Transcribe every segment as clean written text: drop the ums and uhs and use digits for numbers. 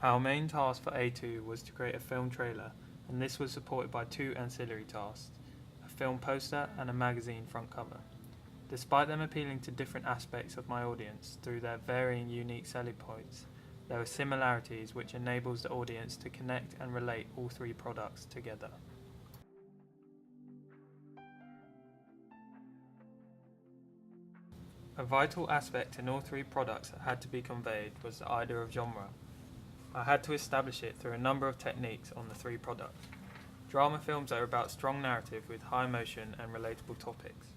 Our main task for A2 was to create a film trailer, and this was supported by two ancillary tasks, a film poster and a magazine front cover. Despite them appealing to different aspects of my audience through their varying unique selling points, there are similarities which enables the audience to connect and relate all three products together. A vital aspect in all three products that had to be conveyed was the idea of genre. I had to establish it through a number of techniques on the three products. Drama films are about strong narrative with high emotion and relatable topics.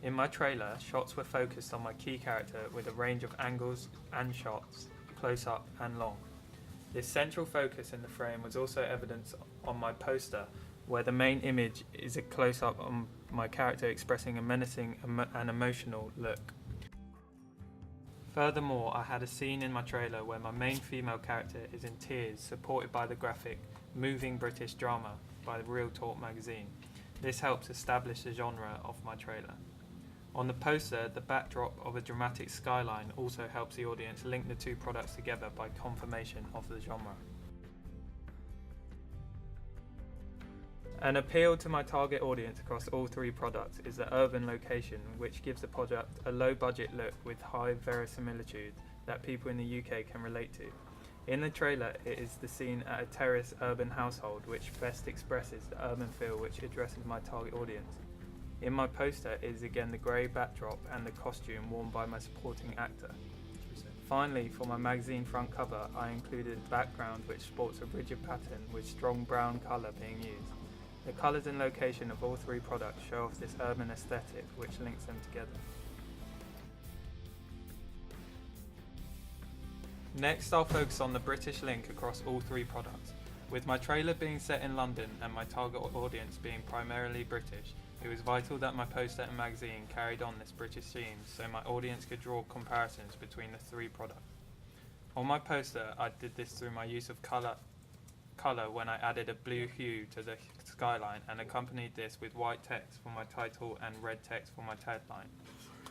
In my trailer, shots were focused on my key character with a range of angles and shots, close up and long. This central focus in the frame was also evident on my poster, where the main image is a close up on my character expressing a menacing and emotional look. Furthermore, I had a scene in my trailer where my main female character is in tears, supported by the graphic Moving British Drama by Real Talk magazine. This helps establish the genre of my trailer. On the poster, the backdrop of a dramatic skyline also helps the audience link the two products together by confirmation of the genre. An appeal to my target audience across all three products is the urban location, which gives the product a low-budget look with high verisimilitude that people in the UK can relate to. In the trailer, it is the scene at a terrace urban household which best expresses the urban feel which addresses my target audience. In my poster is again the grey backdrop and the costume worn by my supporting actor. Finally, for my magazine front cover, I included a background which sports a rigid pattern with strong brown colour being used. The colours and location of all three products show off this urban aesthetic which links them together. Next, I'll focus on the British link across all three products. With my trailer being set in London and my target audience being primarily British, it was vital that my poster and magazine carried on this British theme so my audience could draw comparisons between the three products. On my poster, I did this through my use of colour when I added a blue hue to the skyline and accompanied this with white text for my title and red text for my tagline.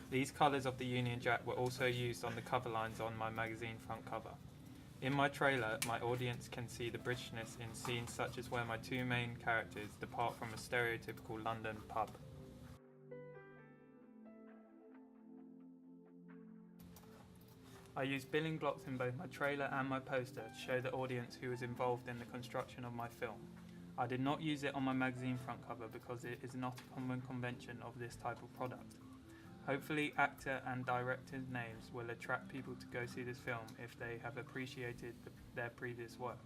These colours of the Union Jack were also used on the cover lines on my magazine front cover. In my trailer, my audience can see the Britishness in scenes such as where my two main characters depart from a stereotypical London pub. I used billing blocks in both my trailer and my poster to show the audience who was involved in the construction of my film. I did not use it on my magazine front cover because it is not a common convention of this type of product. Hopefully, actor and director's names will attract people to go see this film if they have appreciated their previous work.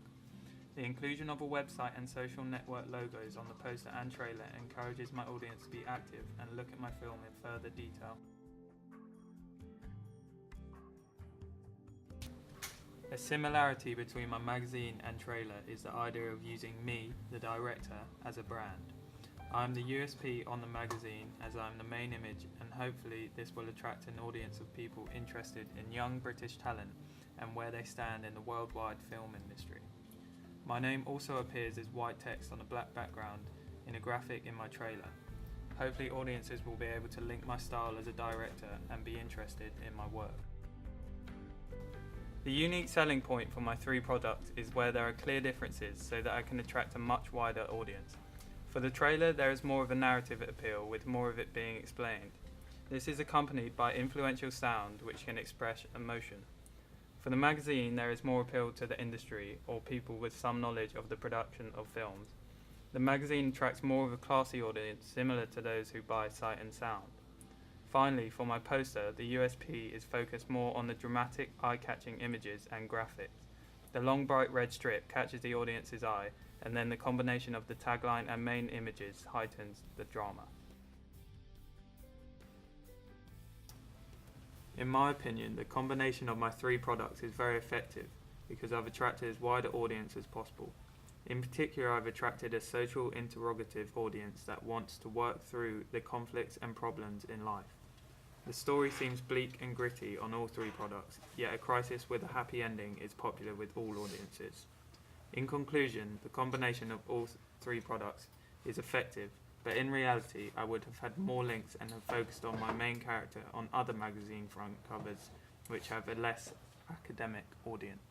The inclusion of a website and social network logos on the poster and trailer encourages my audience to be active and look at my film in further detail. A similarity between my magazine and trailer is the idea of using me, the director, as a brand. I am the USP on the magazine as I am the main image, and hopefully this will attract an audience of people interested in young British talent and where they stand in the worldwide film industry. My name also appears as white text on a black background in a graphic in my trailer. Hopefully audiences will be able to link my style as a director and be interested in my work. The unique selling point for my three products is where there are clear differences so that I can attract a much wider audience. For the trailer, there is more of a narrative appeal, with more of it being explained. This is accompanied by influential sound which can express emotion. For the magazine, there is more appeal to the industry or people with some knowledge of the production of films. The magazine attracts more of a classy audience similar to those who buy sight and sound. Finally, for my poster, the USP is focused more on the dramatic, eye-catching images and graphics. The long bright red strip catches the audience's eye, and then the combination of the tagline and main images heightens the drama. In my opinion, the combination of my three products is very effective because I've attracted as wide an audience as possible. In particular, I've attracted a social interrogative audience that wants to work through the conflicts and problems in life. The story seems bleak and gritty on all three products, yet a crisis with a happy ending is popular with all audiences. In conclusion, the combination of all three products is effective, but in reality I would have had more links and have focused on my main character on other magazine front covers which have a less academic audience.